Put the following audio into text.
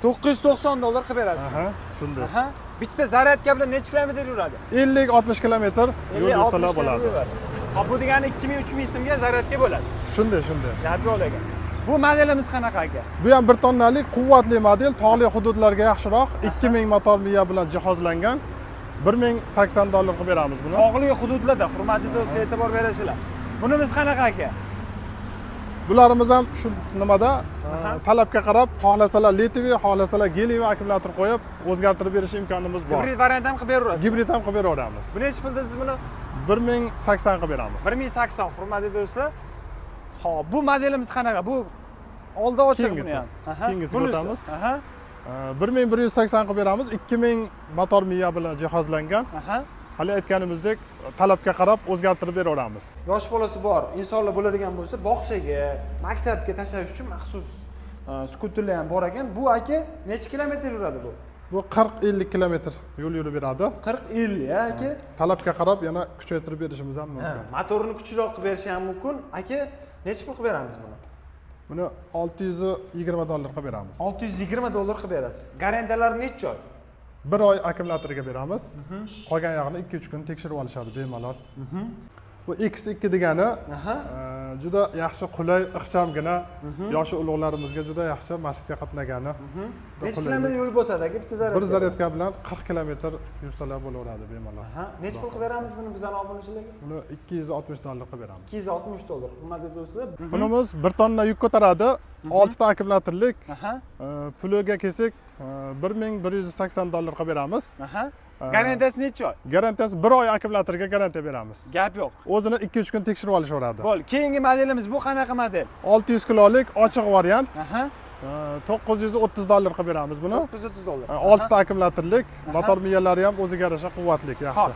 $990 qilib berasiz. Aha, shunday. Aha. Bitta zaryadka bilan necha kilometr yuradi? 50-60 kilometr yo'l yursalar bo'ladi. Ha, bu degani 2000-3000 so'mga zaryadka bo'ladi. Shunday. Gadrol ekan. Bu modelimiz qanaqa aka? Bu ham 1 tonnalik quvvatli model, tog'li hududlarga yaxshiroq 2000 motor miya bilan jihozlangan. $1080 qilib beramiz buni. Tog'li hududlarda hurmatli do'stlar e'tibor berasizlar. Bunimiz qanaqa aka? Bularimiz ham shu nimada talabga qarab xohlasalar litiviy, xohlasalar geliy akkumulyator qo'yib o'zgartirib berish imkonimiz bor. Hibrid variant ham qilib beraverasiz. Hibrid ham qilib beraveramiz. Bu necha pul dedingiz buni? 1080 qilib beramiz. 1080 hurmatli do'stlar. Xo'p, bu modelimiz qanaqa? Bu oldi ochiq buni ham. Keyingisiga o'tamiz. Aha. 1180 qilib beramiz. 2000 motor miya bilan jihozlangan. Aha. Hali aytganimizdek talabga qarab o'zgartirib beraveramiz. Yosh bolasi bor, insonlar bo'ladigan bo'lsa, bog'chaga, maktabga tashlash uchun maxsus skuterlar ham bor ekan. Bu aka necha kilometr yuradi bu? Bu 40-50 kilometr yo'l yurib beradi. 40-50 aka. Talabga qarab yana kuchaytirib berishimiz ham mumkin. Motorini kuchliroq qilib berish ham mumkin. Aka, necha pul qilib beramiz buni? Buni $620 qilib beramiz. $620 qilib berasiz. Garantiyalari necha oy? 1 oy akkumulyatorga beramiz. Qolgan yog'ini 2-3 kun tekshirib olishadi bemalol. Bu X2 degani juda yaxshi, qulay, ixchamgina yoshi ulug'larimizga juda yaxshi masjidga qatnagani. Necha kilometr yo'l bosadi aka bitta zaryadka? Bir zaryadka bilan 40 kilometr yursalar bo'laveradi bemalol. Necha pul qilib beramiz buni bizdan obunachilarga? Buni $260 qilib beramiz. $260 hurmatli do'stlar. Bunimiz 1 tonna yuk ko'taradi. 6 ta akkumulyatorlik. Puliga kelsak $1180 qilib beramiz. Garantiyasi necha oy? Garantiyasi 1 oy akkumulyatorga garantiya beramiz. Gap yo'q. O'zini 2-3 kun tekshirib olishaveradi. Bo'l, keyingi modelimiz bu qanaqa model? 600 kilolik ochiq variant. $930 qilib beramiz buni. $930. 6 ta akkumulyatorlik, motor miyalari ham o'ziga yarasha quvvatli, yaxshi.